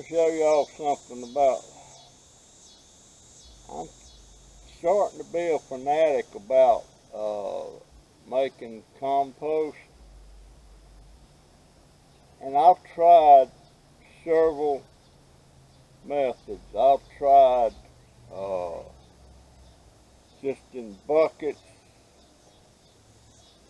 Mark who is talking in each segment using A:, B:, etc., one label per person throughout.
A: show y'all something about, I'm starting to be a fanatic about making compost. And I've tried several methods. I've tried just in buckets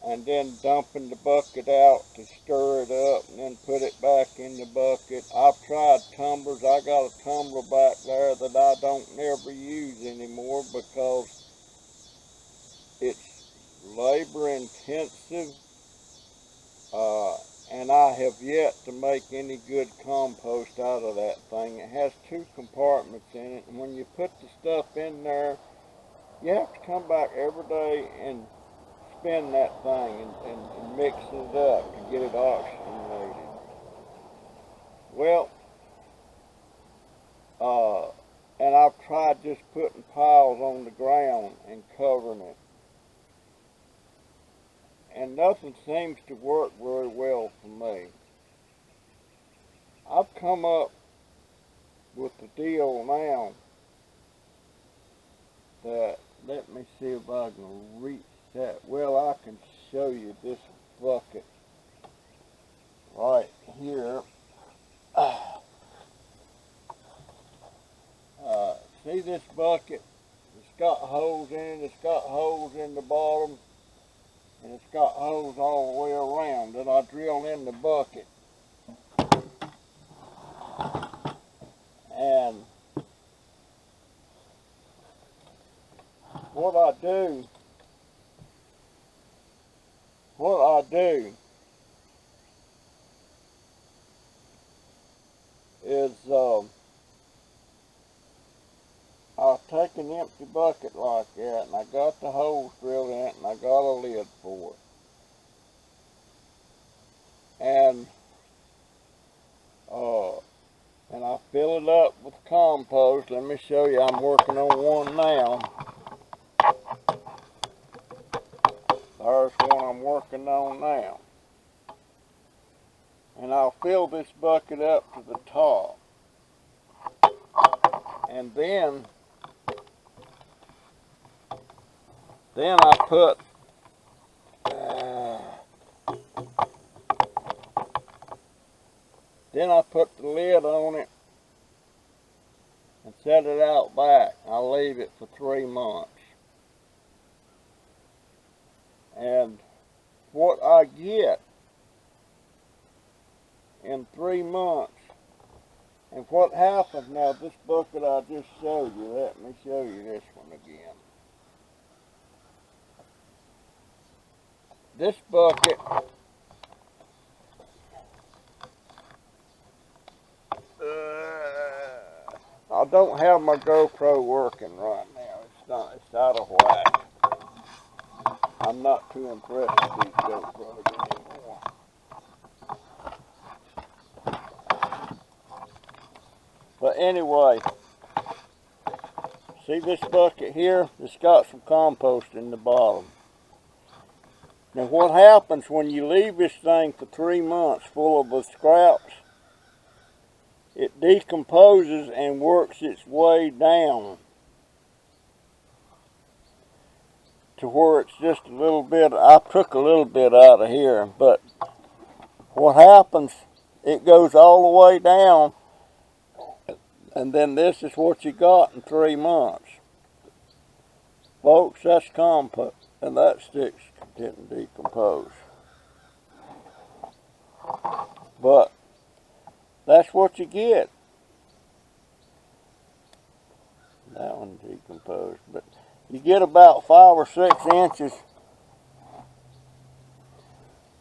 A: and then dumping the bucket out to stir it up and then put it back in the bucket. I've tried tumblers. I got a tumbler back there that I don't never use anymore because it's labor intensive, and I have yet to make any good compost out of that thing. It has 2 compartments in it, and when you put the stuff in there, you have to come back every day and spin that thing and mix it up to get it oxygenated. Well, and I've tried just putting piles on the ground and covering it, and nothing seems to work very well for me. I've come up with the deal now that, let me see if I can reach that. Well, I can show you this bucket right here. See this bucket? It's got holes in it. It's got holes in the bottom, and it's got holes all the way around. Then I drill in the bucket, and what I do is I'll take an empty bucket like that, and I got the holes drilled in it, and I got a lid for it. And I fill it up with compost. Let me show you. I'm working on one now. There's one I'm working on now. And I'll fill this bucket up to the top. And then I put the lid on it and set it out back. I'll leave it for 3 months. And what I get in 3 months, and what happens now, this bucket I just showed you, let me show you this one again. This bucket, I don't have my GoPro working right now. It's out of whack. I'm not too impressed with these GoPros anymore. But anyway, see this bucket here? It's got some compost in the bottom. Now what happens when you leave this thing for 3 months full of the scraps, it decomposes and works its way down to where it's just a little bit. I took a little bit out of here, but what happens, it goes all the way down, and then this is what you got in 3 months. Folks, that's compost, and that stick's didn't decompose. But that's what you get. That one decomposed, but you get about 5 or 6 inches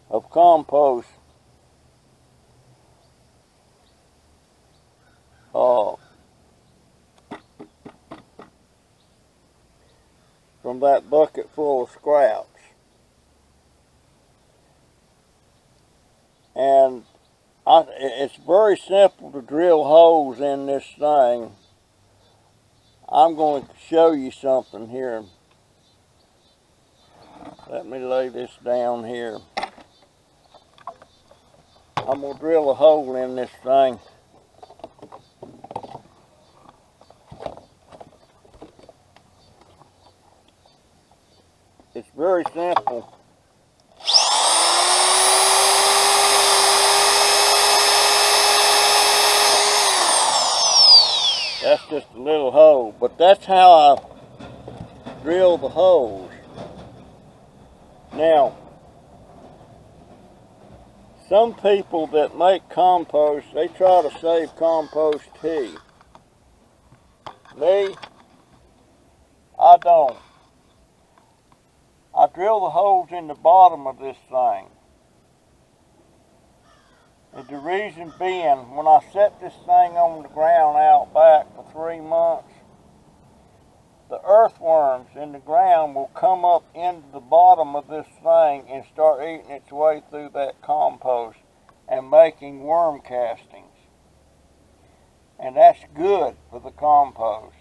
A: of compost from that bucket full of scraps. And it's very simple to drill holes in this thing. I'm going to show you something here. Let me lay this down here. I'm going to drill a hole in this thing It's very simple. That's just a little hole, but that's how I drill the holes. Now, some people that make compost, they try to save compost tea. Me, I don't. I drill the holes in the bottom of this thing. And the reason being, when I set this thing on the ground out back for 3 months, the earthworms in the ground will come up into the bottom of this thing and start eating its way through that compost and making worm castings. And that's good for the compost.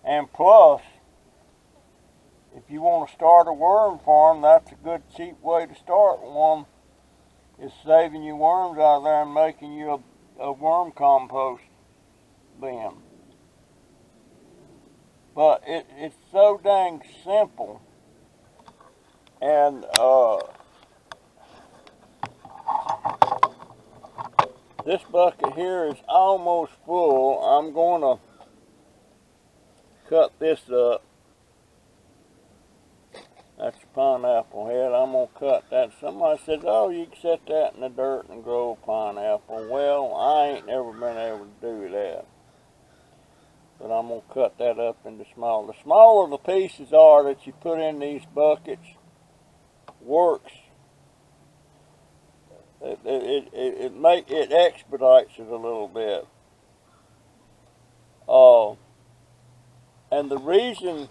A: And plus, if you want to start a worm farm, that's a good cheap way to start one, is saving you worms out of there and making you a worm compost bin. But it's so dang simple. And this bucket here is almost full. I'm going to cut this up. That's a pineapple head. I'm going to cut that. Somebody says, oh, you can set that in the dirt and grow a pineapple. Well, I ain't never been able to do that. But I'm going to cut that up into small. The smaller the pieces are that you put in these buckets, works. It expedites it a little bit. And the reason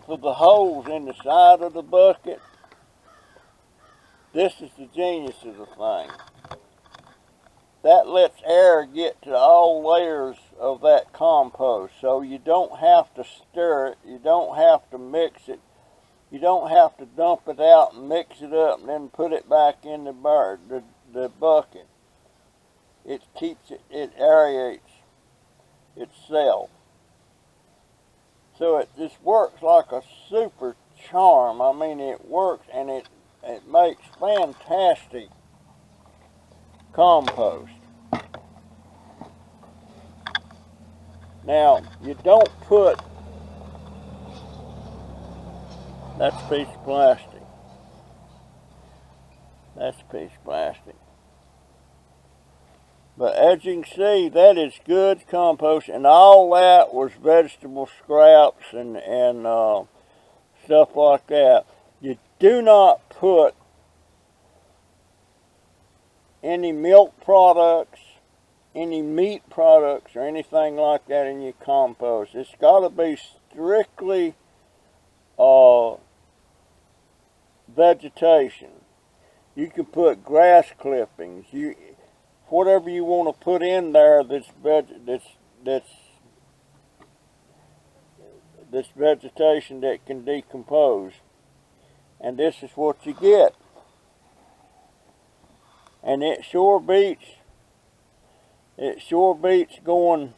A: for the holes in the side of the bucket, this is the genius of the thing. That lets air get to all layers of that compost, so you don't have to stir it, you don't have to mix it, you don't have to dump it out and mix it up and then put it back in the bucket. It keeps it, it aerates itself. So it just works like a super charm. I mean, it works, and it makes fantastic compost. Now, you don't put, that's a piece of plastic. That's a piece of plastic. But as you can see, that is good compost, and all that was vegetable scraps and stuff like that. You do not put any milk products, any meat products, or anything like that in your compost. It's got to be strictly vegetation. You can put grass clippings, whatever you want to put in there that's vegetation that can decompose. And this is what you get. And it sure beats going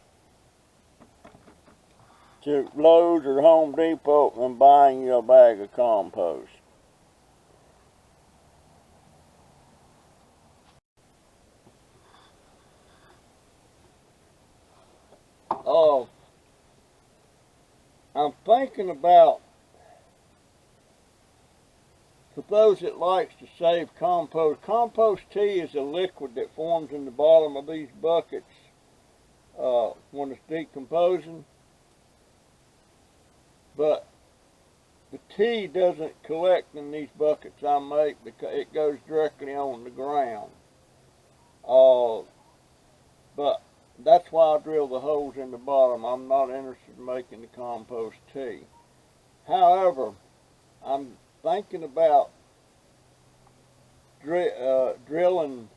A: to Lowe's or Home Depot and buying you a bag of compost. I'm thinking about, for those that likes to save compost, compost tea is a liquid that forms in the bottom of these buckets when it's decomposing. But the tea doesn't collect in these buckets I make because it goes directly on the ground. But that's why I drill the holes in the bottom. I'm not interested in making the compost tea. However, I'm thinking about drilling.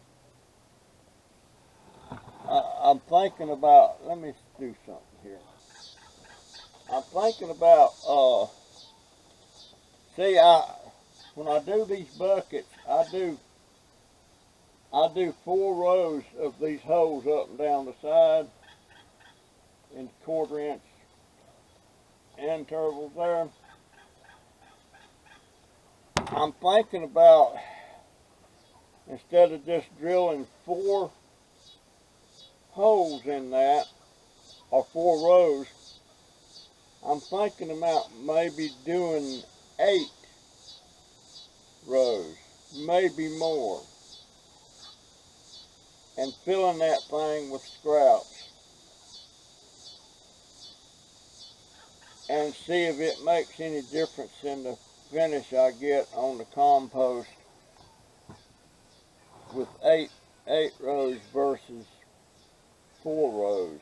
A: I'm thinking about, let me do something here. I'm thinking about, when I do these buckets, I do 4 rows of these holes up and down the side in 1/4 inch intervals there. I'm thinking about, instead of just drilling 4 holes in that, or 4 rows, I'm thinking about maybe doing 8 rows, maybe more, and filling that thing with scraps, and see if it makes any difference in the finish I get on the compost with 8 rows versus 4 rows.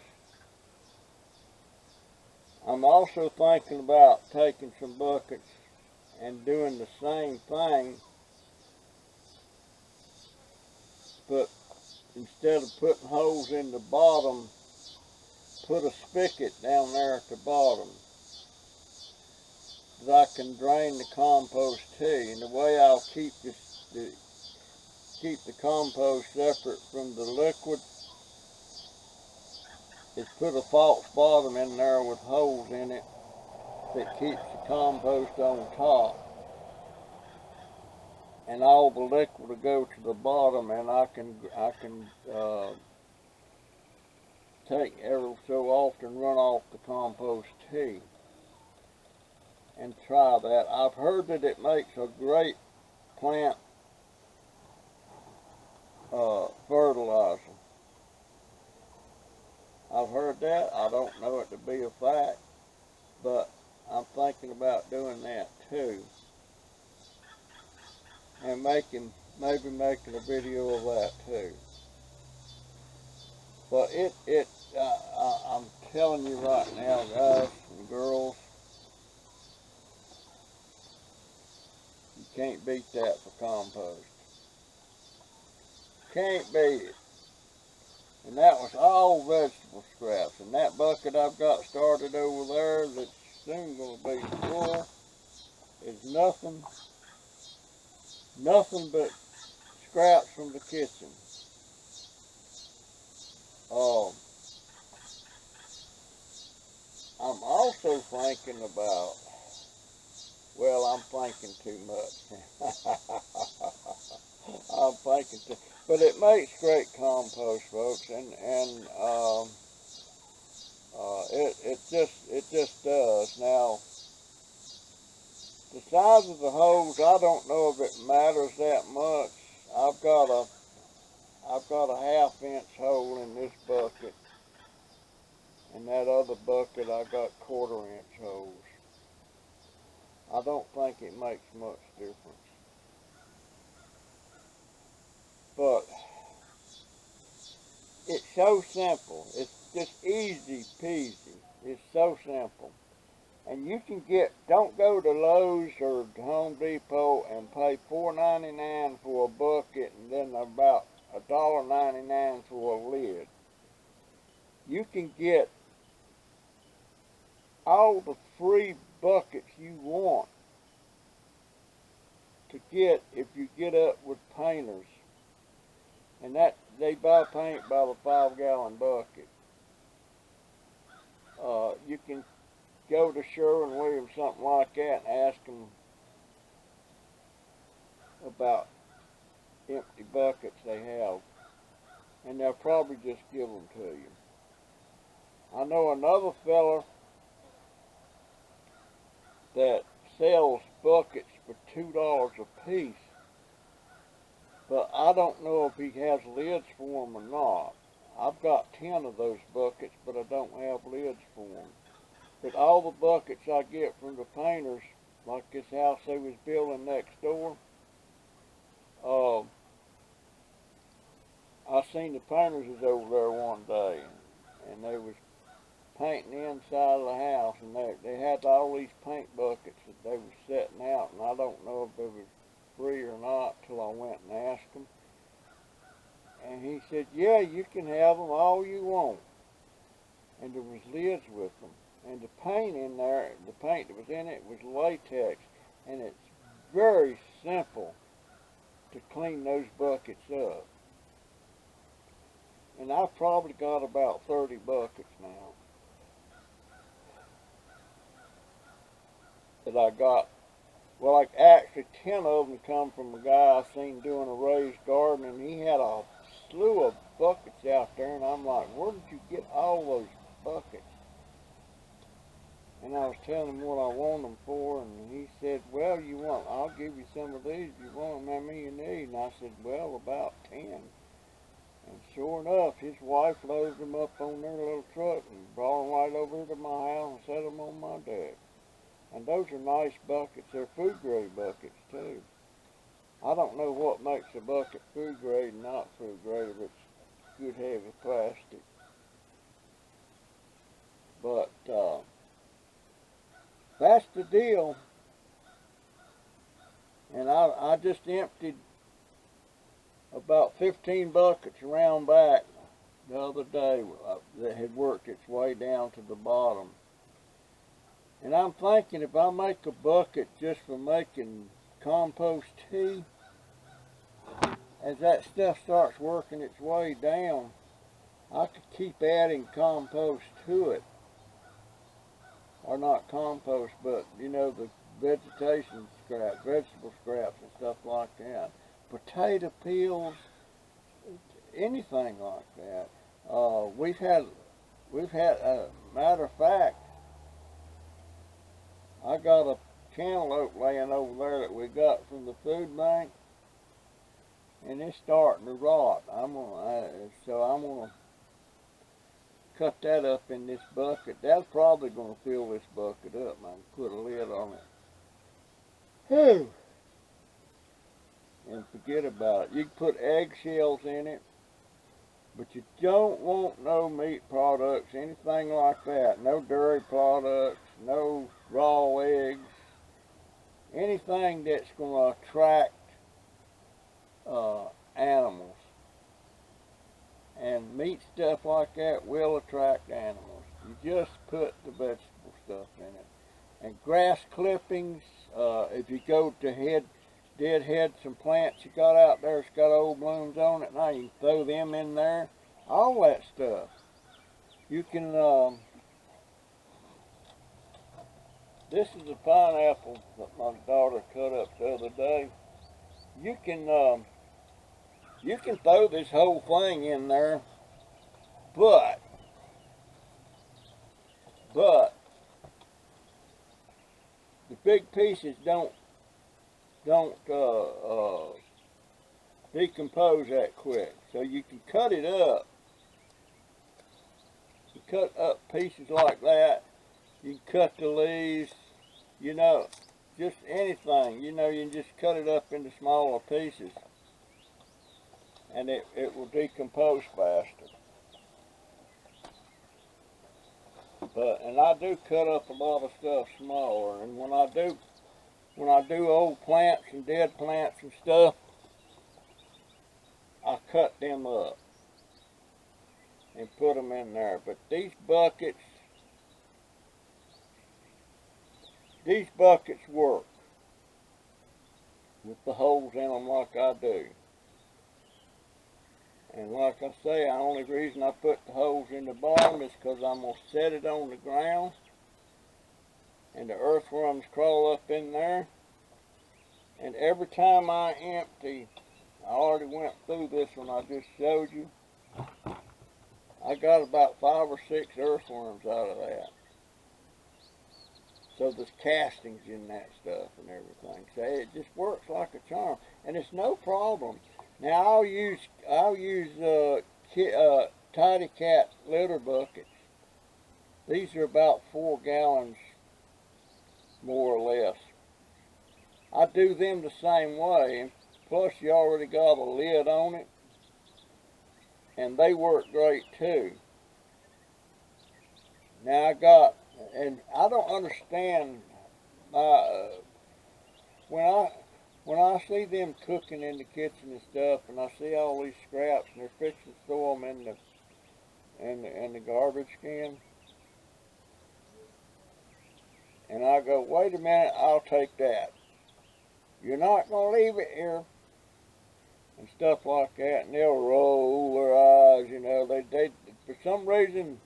A: I'm also thinking about taking some buckets and doing the same thing, but instead of putting holes in the bottom, put a spigot down there at the bottom that I can drain the compost to. And the way I'll keep the compost separate from the liquid is put a false bottom in there with holes in it that keeps the compost on top, and all the liquid will go to the bottom, and I can take every so often run off the compost tea and try that. I've heard that it makes a great plant fertilizer. I've heard that. I don't know it to be a fact, but I'm thinking about doing that too, and maybe making a video of that too. But I'm telling you right now, guys and girls, you can't beat that for compost. Can't beat it. And that was all vegetable scraps. And that bucket I've got started over there that's soon going to be full is nothing but scraps from the kitchen. I'm also thinking about, well, I'm thinking too much. I'm thinking too, but it makes great compost, folks, and it just does. Now, the size of the holes, I don't know if it matters that much. I've got a 1/2-inch hole in this bucket. In that other bucket, I got 1/4-inch holes. I don't think it makes much difference. But it's so simple. It's just easy peasy. It's so simple. And you can don't go to Lowe's or Home Depot and pay $4.99 for a bucket and then about $1.99 for a lid. You can get all the free buckets you want to get if you get up with painters. And that they buy paint by the 5-gallon bucket. You can go to Sherwin-Williams, something like that, and ask them about empty buckets they have, and they'll probably just give them to you. I know another fella that sells buckets for $2 a piece, but I don't know if he has lids for them or not. I've got 10 of those buckets, but I don't have lids for them. But all the buckets I get from the painters, like this house they was building next door, I seen the painters was over there one day, and they was painting the inside of the house, and they had all these paint buckets that they was setting out, and I don't know if they was free or not till I went and asked him. And he said, yeah, you can have them all you want. And there was lids with them. And the paint in there, the paint that was in it was latex. And it's very simple to clean those buckets up. And I've probably got about 30 buckets now. that I got. Well, like actually 10 of them come from a guy I seen doing a raised garden, and he had a slew of buckets out there, and I'm like, where did you get all those buckets? And I was telling him what I want them for, and he said, well, I'll give you some of these if you want them. How many you need? And I said, well, about 10. And sure enough, his wife loaded them up on their little truck and brought them right over to my house and set them on my deck. And those are nice buckets. They're food grade buckets too. I don't know what makes a bucket food grade and not food grade if it's good heavy plastic. But that's the deal. And I just emptied about 15 buckets around back the other day that had worked its way down to the bottom. And I'm thinking if I make a bucket just for making compost tea, as that stuff starts working its way down, I could keep adding compost to it. Or not compost, but you know, the vegetation scraps, vegetable scraps and stuff like that. Potato peels, anything like that. We've had, matter of fact, I got a cantaloupe laying over there that we got from the food bank, and it's starting to rot. So I'm gonna cut that up in this bucket. That's probably gonna fill this bucket up, man. Put a lid on it. Whew. And forget about it. You can put eggshells in it, but you don't want no meat products, anything like that. No dairy products, no raw eggs, anything that's going to attract animals. And meat stuff like that will attract animals. You just put the vegetable stuff in it. And grass clippings, if you go to deadhead some plants you got out there that's got old blooms on it, now you can throw them in there. All that stuff. You can, this is a pineapple that my daughter cut up the other day. You can throw this whole thing in there, but the big pieces don't decompose that quick. So you can cut it up. You cut up pieces like that. You can cut the leaves, you know, just anything. You know, you can just cut it up into smaller pieces, and it will decompose faster. And I do cut up a lot of stuff smaller, and when I do old plants and dead plants and stuff, I cut them up and put them in there. But these buckets work with the holes in them like I do. And like I say, the only reason I put the holes in the bottom is because I'm going to set it on the ground, and the earthworms crawl up in there. And every time I empty, I already went through this one I just showed you, I got about 5 or 6 earthworms out of that. So there's castings in that stuff and everything. So it just works like a charm, and it's no problem. Now I'll use Tidy Cat litter buckets. These are about 4 gallons, more or less. I do them the same way, and plus you already got a lid on it, and they work great too. Now and I don't understand when I see them cooking in the kitchen and stuff, and I see all these scraps and they're fixing to throw them in the garbage can, and I go, wait a minute, I'll take that. You're not going to leave it here, and stuff like that, and they'll roll their eyes, you know. They for some reason,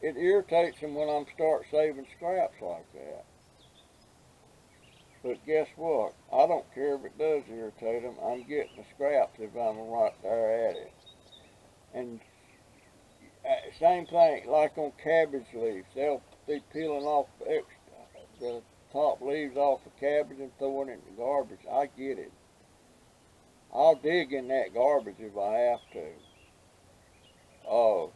A: it irritates them when I'm start saving scraps like that. But guess what? I don't care if it does irritate them. I'm getting the scraps if I'm right there at it. And same thing, like on cabbage leaves. They'll be peeling off the top leaves off the cabbage and throwing it in the garbage. I get it. I'll dig in that garbage if I have to. Oh.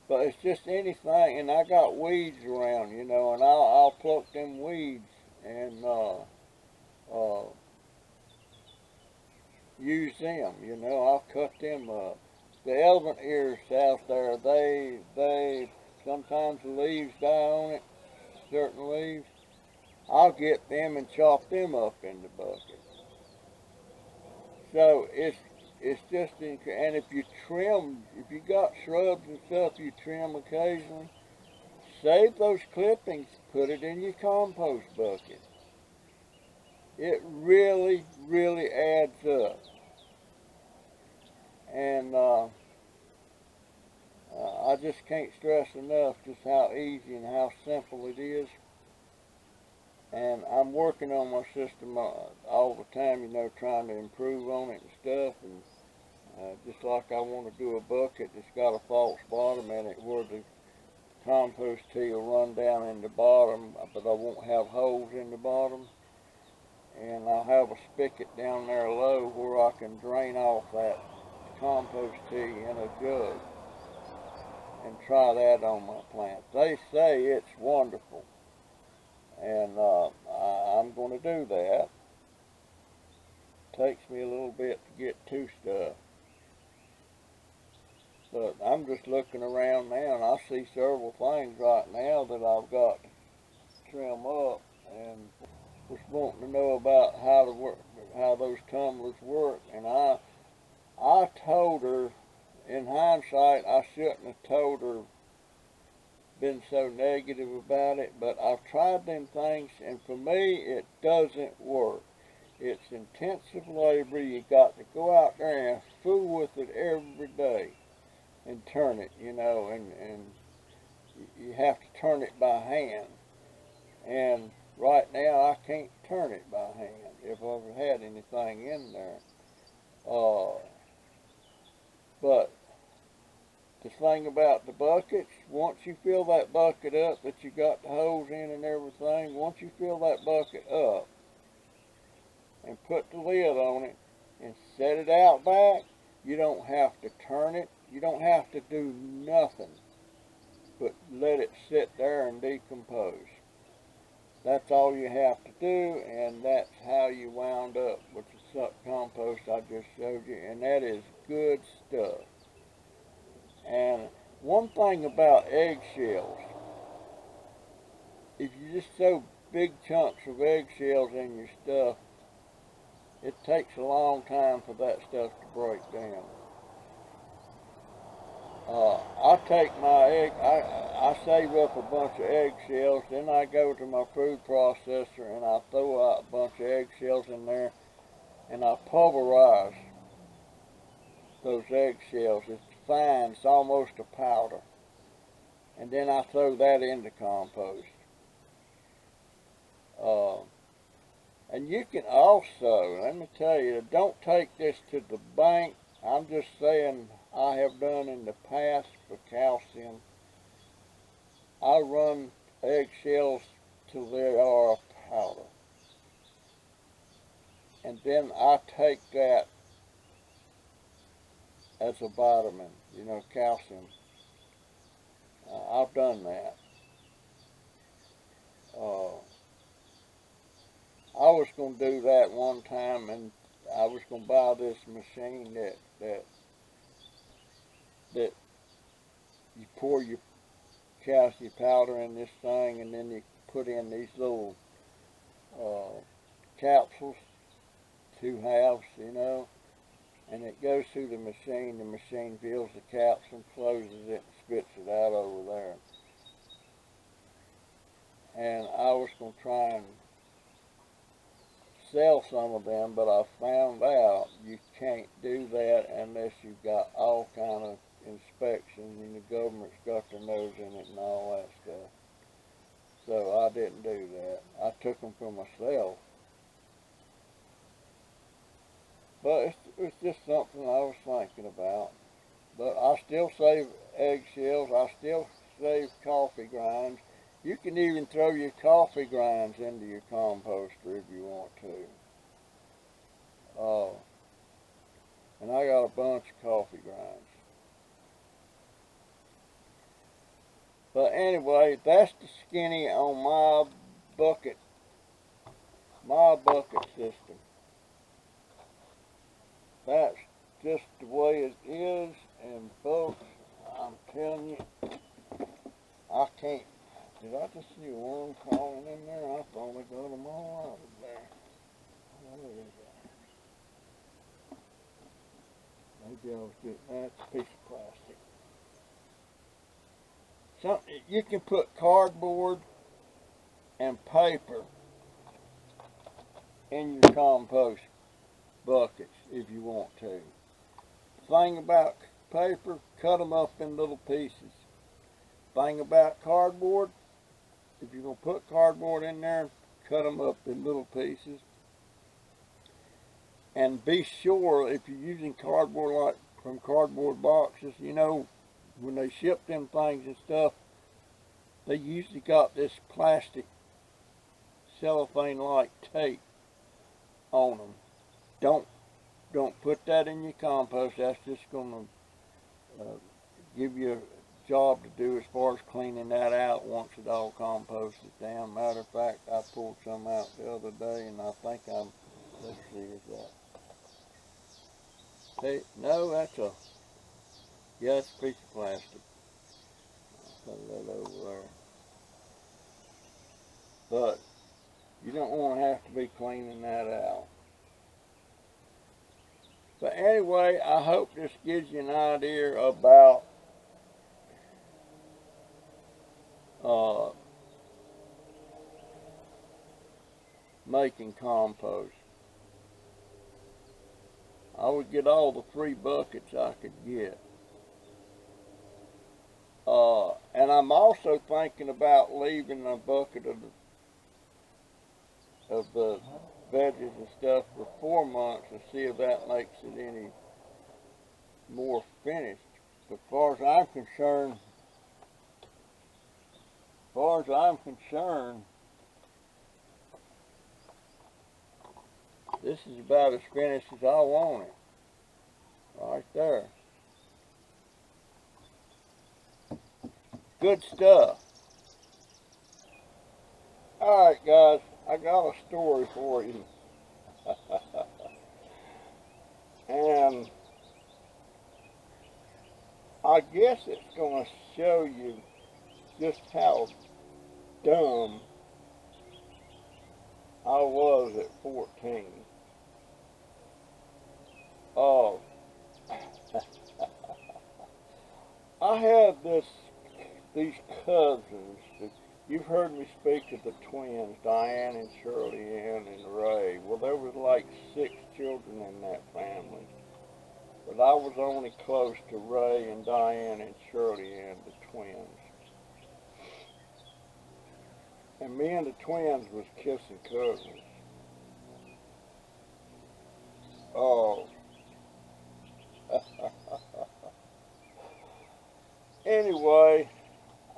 A: But it's just anything, and I got weeds around, you know, and I'll pluck them weeds and use them, you know. I'll cut them up. The elephant ears out there, they sometimes the leaves die on it, certain leaves. I'll get them and chop them up in the bucket. So it's just, and if you trim, if you got shrubs and stuff you trim occasionally, save those clippings, put it in your compost bucket. It really, really adds up. And I just can't stress enough just how easy and how simple it is. And I'm working on my system all the time, you know, trying to improve on it and stuff. And just like I want to do a bucket that's got a false bottom in it where the compost tea will run down in the bottom, but I won't have holes in the bottom. And I'll have a spigot down there low where I can drain off that compost tea in a jug and try that on my plants. They say it's wonderful. And I'm going to do that. Takes me a little bit to get to stuff. But I'm just looking around now and I see several things right now that I've got to trim up, and was wanting to know about how those tumblers work. And I told her, in hindsight, I shouldn't have told her, been so negative about it, but I've tried them things, and for me it doesn't work. It's intensive labor. You got to go out there and fool with it every day and turn it, you know, and you have to turn it by hand. And right now I can't turn it by hand if I ever had anything in there. But the thing about the buckets, once you fill that bucket up that you got the holes in and everything, once you fill that bucket up and put the lid on it and set it out back, you don't have to turn it. You don't have to do nothing but let it sit there and decompose. That's all you have to do, and that's how you wound up with the suck compost I just showed you, and that is good stuff. And one thing about eggshells, if you just throw big chunks of eggshells in your stuff, it takes a long time for that stuff to break down. I take my egg, I save up a bunch of eggshells, then I go to my food processor and I throw out a bunch of eggshells in there, and I pulverize those eggshells. It's fine, it's almost a powder. And then I throw that in the compost. And you can also, let me tell you, don't take this to the bank. I'm just saying I have done in the past for calcium. I run eggshells till they are a powder. And then I take that as a vitamin, you know, calcium. I've done that. I was going to do that one time, and I was going to buy this machine that you pour your calcium powder in this thing, and then you put in these little capsules, 2 halves, you know, and it goes through the machine fills the capsule, closes it, and spits it out over there. And I was going to try and sell some of them, but I found out you can't do that unless you've got all kind of inspections, and the government's got their nose in it and all that stuff. so I didn't do that. I took them for myself. But it's just something I was thinking about. But I still save eggshells. I still save coffee grinds. You can even throw your coffee grinds into your composter if you want to. And I got a bunch of coffee grinds. But anyway, that's the skinny on my bucket system. That's just the way it is, and folks, I'm telling you, I can't. Did I just see a worm crawling in there? I thought I got them all out of there. What is that? Maybe I was getting that's a piece of plastic. Something you can put cardboard and paper in your compost buckets if you want to. Thing about paper, cut them up in little pieces. Thing about cardboard, if you're going to put cardboard in there, cut them up in little pieces. And be sure, if you're using cardboard like from cardboard boxes, you know, when they ship them things and stuff, they usually got this plastic cellophane-like tape on them. Don't put that in your compost. That's just going to give you a job to do as far as cleaning that out once it all composted down. Matter of fact, I pulled some out the other day, and I think let's see, is that? Hey, no, that's a piece of plastic. I'll put that over there. But you don't want to have to be cleaning that out. But anyway, I hope this gives you an idea about making compost. I would get all the 3 buckets I could get. And I'm also thinking about leaving a bucket of the veggies and stuff for 4 months and see if that makes it any more finished. As far as I'm concerned, this is about as finished as I want it. Right there. Good stuff. Alright guys, I got a story for you. And I guess it's going to show you just how dumb I was at 14. Oh, I had these cousins. You've heard me speak of the twins, Diane and Shirley Ann and Ray. Well, there was like 6 children in that family. But I was only close to Ray and Diane and Shirley Ann, the twins. And me and the twins was kissing cousins. Oh. Anyway,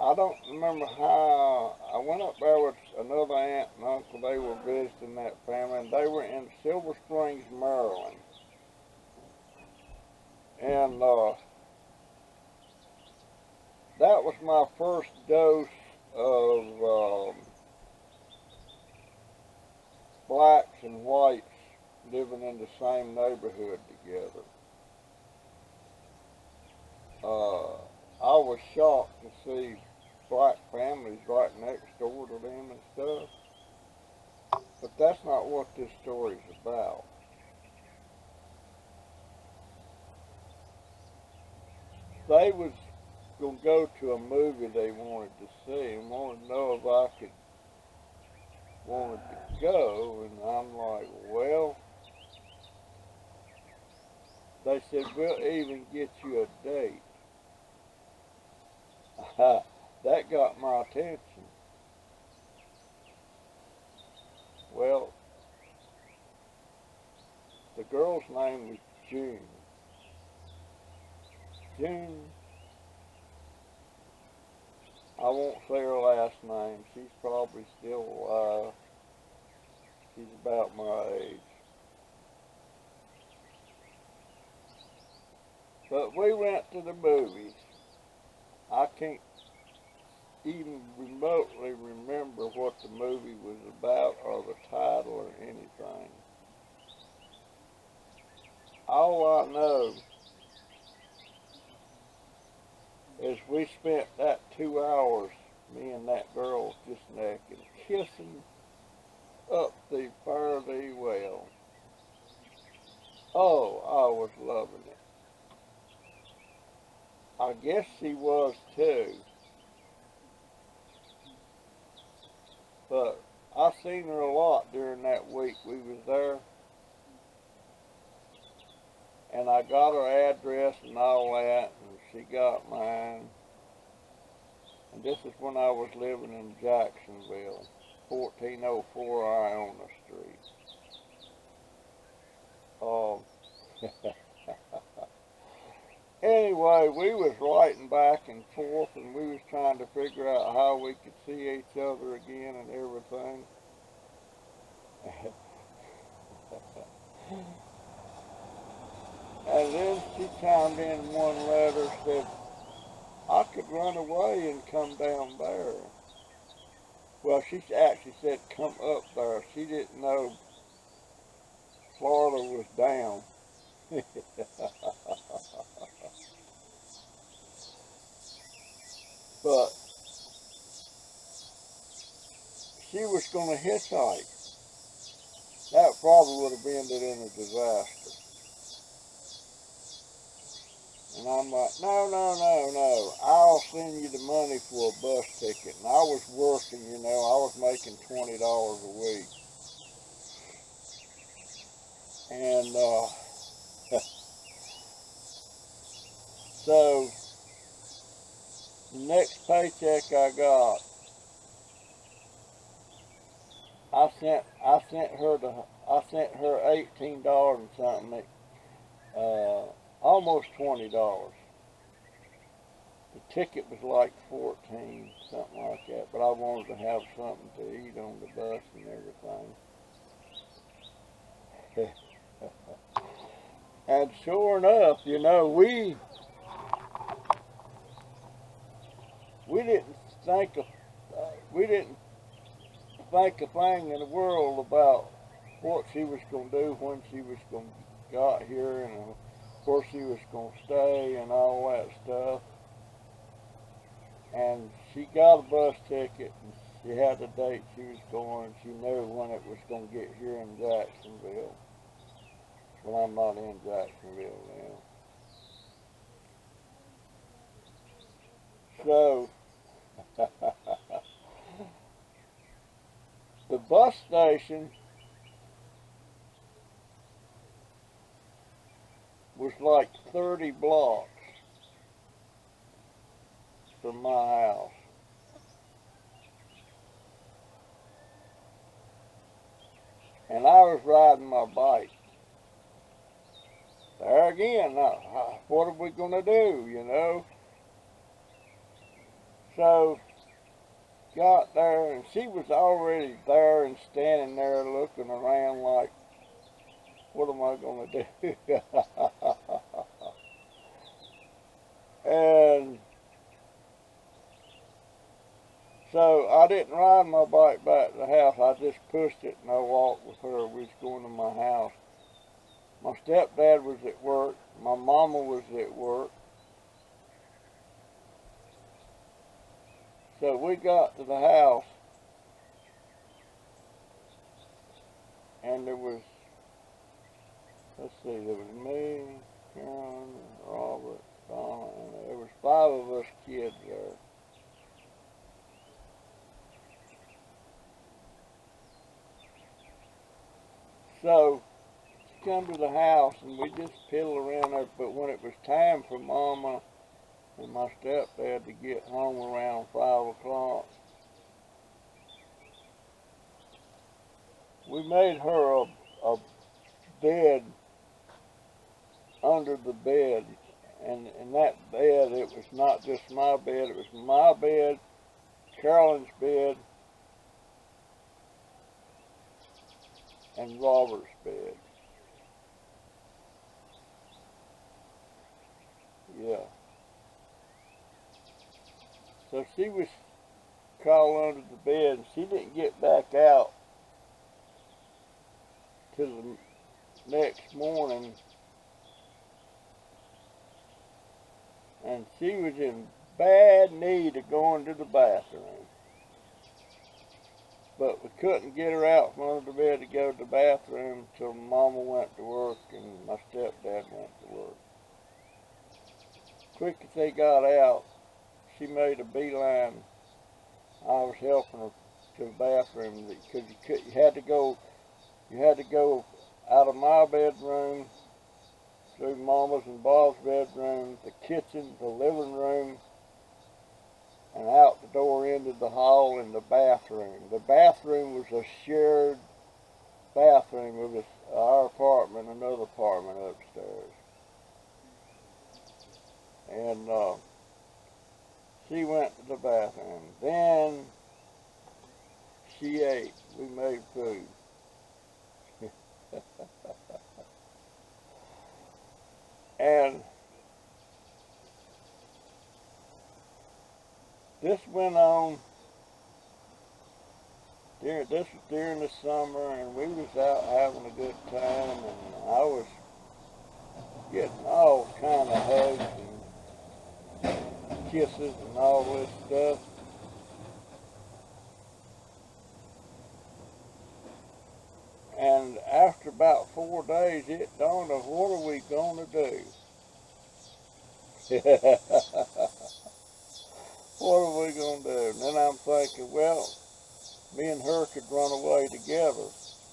A: I don't remember how, I went up there with another aunt and uncle. They were visiting that family, and they were in Silver Springs, Maryland. And that was my first dose of blacks and whites living in the same neighborhood together. I was shocked to see black families right next door to them and stuff. But that's not what this story's about. They was going to go to a movie they wanted to see and wanted to know if I wanted to go, and I'm like, well, they said, we'll even get you a date. That got my attention. Well, the girl's name was June. June, I won't say her last name. She's probably still alive. She's about my age. But we went to the movies. I can't even remotely remember what the movie was about or the title or anything. All I know is we spent that 2 hours, me and that girl, just naked, kissing up the fare thee well. Oh, I was loving it. I guess she was too. But I seen her a lot during that week we was there. And I got her address and all that, and she got mine. And this is when I was living in Jacksonville, 1404 Iona Street. Anyway, we was writing back and forth, and we was trying to figure out how we could see each other again and everything. And then she chimed in one letter, said, I could run away and come down there. Well, she actually said, come up there. She didn't know Florida was down. But she was going to hitchhike. That probably would have ended in a disaster. And I'm like, no, I'll send you the money for a bus ticket. And I was working, you know, I was making $20 a week. And so the next paycheck I got, I sent her $18 and something, almost $20. The ticket was like 14, something like that, but I wanted to have something to eat on the bus and everything. And sure enough, you know, we didn't think a thing in the world about what she was going to do when she was going to got here and where she was going to stay and all that stuff. And she got a bus ticket and she had the date she was going. She knew when it was going to get here in Jacksonville. Well, I'm not in Jacksonville now. So the bus station was like 30 blocks from my house. And I was riding my bike. There again, what are we going to do, you know? So, got there, and she was already there and standing there looking around like, what am I going to do? And so I didn't ride my bike back to the house. I just pushed it and I walked with her. We was going to my house. My stepdad was at work. My mama was at work. So we got to the house, and there was, let's see, there was me, Karen, Robert, Donna, and there was 5 of us kids there. So she come to the house, and we just piddled around there, but when it was time for Mama and my stepdad to get home around 5 o'clock, we made her a bed under the bed, and in that bed it was not just my bed, it was my bed, Carolyn's bed, and Robert's bed. Yeah. So she was crawled under the bed, and she didn't get back out till the next morning, and she was in bad need of going to the bathroom. But we couldn't get her out from under the bed to go to the bathroom until Mama went to work and my stepdad went to work. Quick as they got out, she made a beeline. I was helping her to the bathroom because you had to go out of my bedroom, through Mama's and Bob's bedroom, the kitchen, the living room, and out the door into the hall and the bathroom. The bathroom was a shared bathroom with our apartment, another apartment upstairs. And she went to the bathroom. Then she ate. We made food. And this went on, this was during the summer, and we was out having a good time, and I was getting all kind of hugs and kisses and all this stuff. And after about 4 days, it dawned on, what are we going to do? What are we going to do? And then I'm thinking, well, me and her could run away together.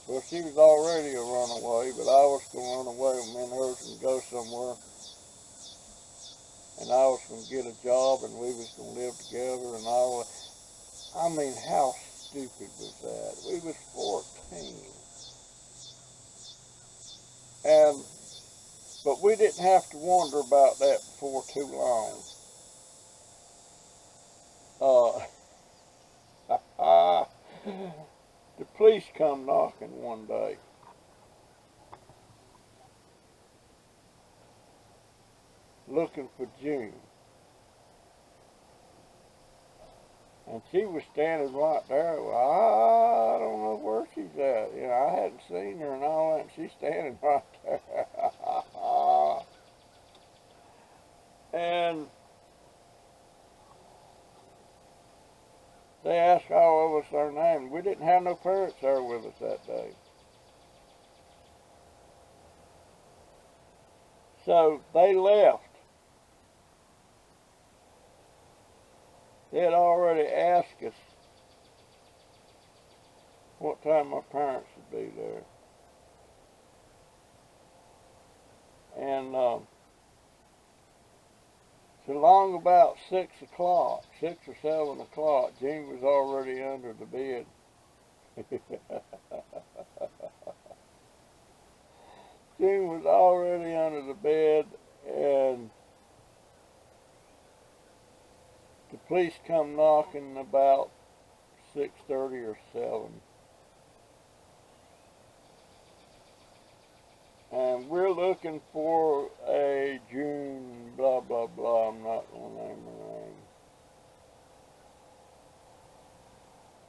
A: Well, she was already a runaway, but I was going to run away with me and her and go somewhere. And I was going to get a job, and we was going to live together, and all. I mean, how stupid was that? We was 14. But we didn't have to wonder about that before too long. The police come knocking one day. Looking for June. And she was standing right there. Well, I don't know where she's at. You know, I hadn't seen her and all that, and she's standing right there. And they asked all of us our names. We didn't have no parents there with us that day. So they left. They had already asked us what time my parents would be there. And so long about 6 o'clock, 6 or 7 o'clock, Jean was already under the bed. Jean was already under the bed, and the police come knocking about 6:30 or 7. And we're looking for a June blah blah blah, I'm not going to name her name.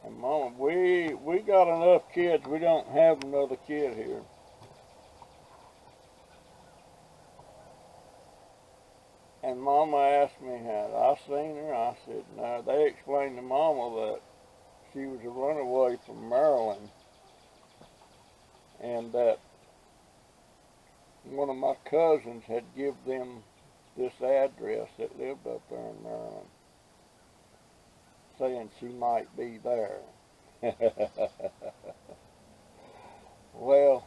A: And Mama, we got enough kids, we don't have another kid here. And Mama asked me, had I seen her? I said, no. They explained to Mama that she was a runaway from Maryland, and that one of my cousins had given them this address that lived up there in Maryland, saying she might be there. Well,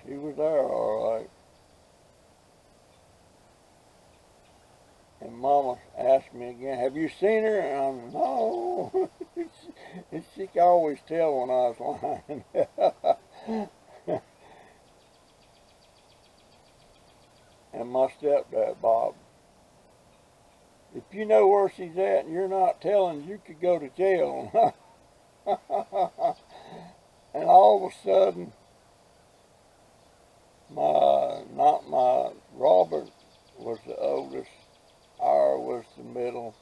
A: she was there all right. And Mama asked me again, have you seen her? And I'm, no. And she could always tell when I was lying. And my stepdad, Bob, if you know where she's at and you're not telling, you could go to jail. And all of a sudden, Robert was the oldest, R was the middle,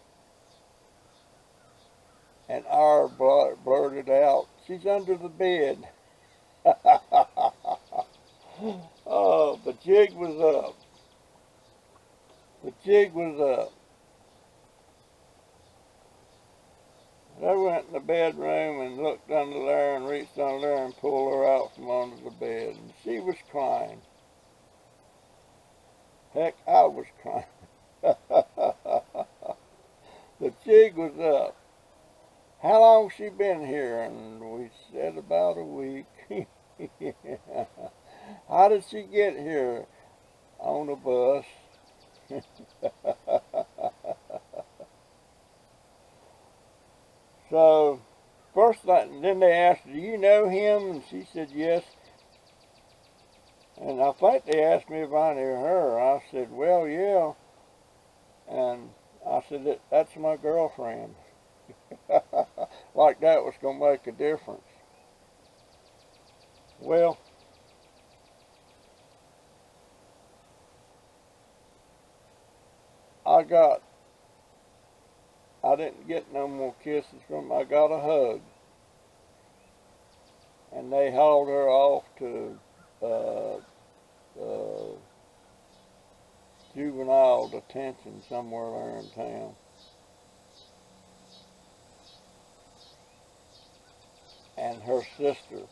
A: and R blurted out, she's under the bed. Oh, the jig was up. The jig was up. I went in the bedroom and looked under there and reached under there and pulled her out from under the bed. And she was crying. Heck, I was crying. The jig was up. How long she been here? And we said about a week. How did she get here? On a bus. So, then they asked, do you know him? And she said, yes. And I think they asked me if I knew her. I said, well, yeah. And I said, that's my girlfriend. Like that was going to make a difference. Well, I didn't get no more kisses from them. I got a hug. And they hauled her off to juvenile detention somewhere there in town. And her sister,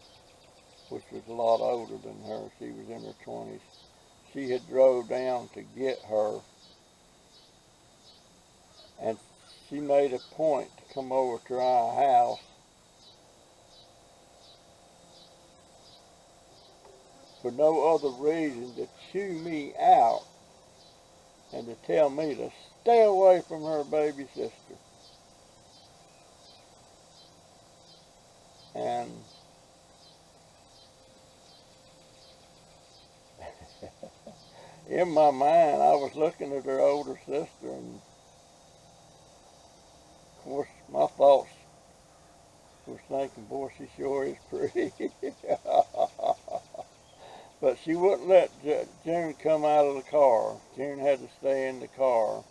A: which was a lot older than her, she was in her 20s, she had drove down to get her. And she made a point to come over to our house for no other reason to chew me out and to tell me to stay away from her baby sister. And in my mind, I was looking at her older sister, and of course, my thoughts was thinking, boy, she sure is pretty. But she wouldn't let June come out of the car. June had to stay in the car.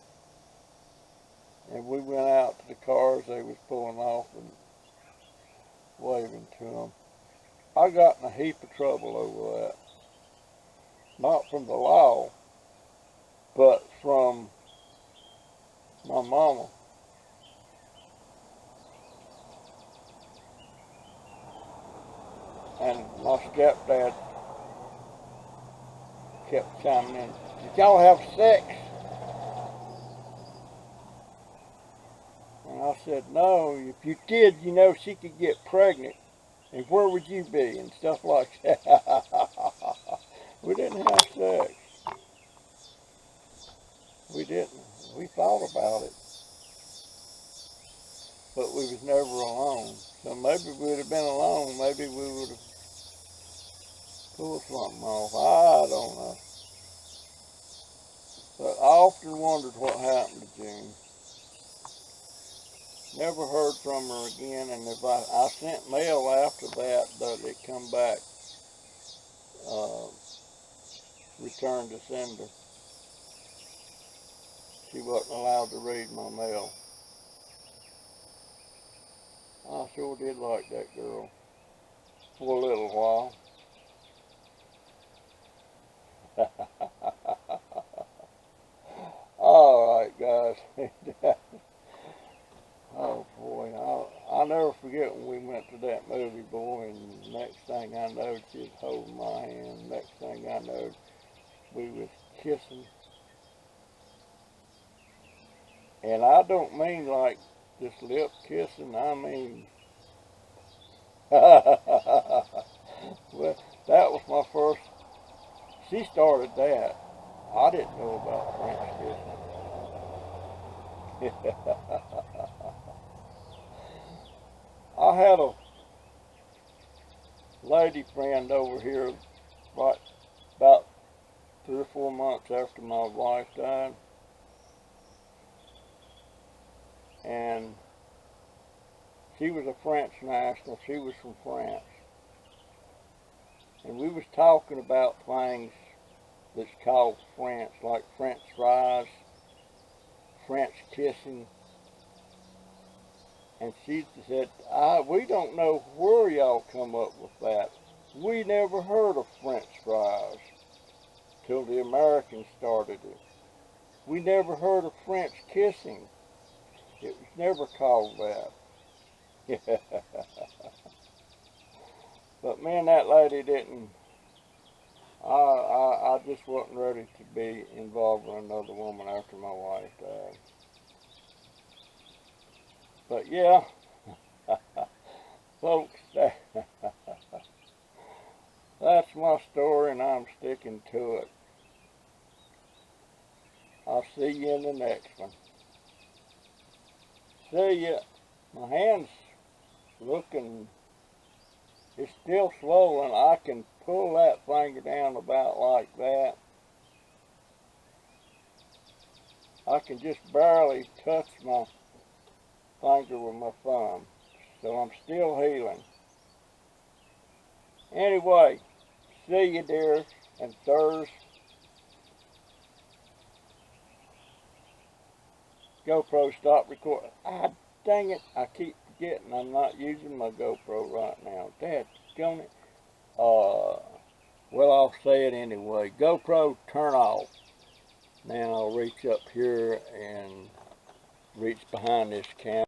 A: And we went out to the cars they was pulling off and waving to them. I got in a heap of trouble over that. Not from the law, but from my mama. And my stepdad kept chiming in, did y'all have sex? And I said, no, if you did, you know she could get pregnant. And where would you be? And stuff like that. We didn't have sex. We didn't. We thought about it. But we was never alone. So maybe if we'd have been alone, maybe we would have pulled something off. I don't know. But I often wondered what happened to June. Never heard from her again, and if I sent mail after that, it come back, return to sender. She wasn't allowed to read my mail. I sure did like that girl for a little while. All right, guys. Oh boy, I'll never forget when we went to that movie, boy, and the next thing I know, she was holding my hand. Next thing I know, we was kissing. And I don't mean like just lip kissing, I mean, well, that was my first, she started that. I didn't know about French kissing. I had a lady friend over here right about 3 or 4 months after my wife died, and she was a French national. She was from France, and we was talking about things that's called French, like French fries, French kissing, and she said, we don't know where y'all come up with that. We never heard of French fries till the Americans started it. We never heard of French kissing. It was never called that. But me and that lady didn't, I just wasn't ready to be involved with another woman after my wife died. But yeah, folks, that's my story and I'm sticking to it. I'll see you in the next one. See ya. My hand's looking, it's still swollen. I can pull that finger down about like that. I can just barely touch my finger with my thumb. So I'm still healing. Anyway, see you dears and sirs. GoPro stop recording. Dang it, I keep forgetting I'm not using my GoPro right now. Dadgone it. Well, I'll say it anyway. GoPro, turn off. Now I'll reach up here and reach behind this camera.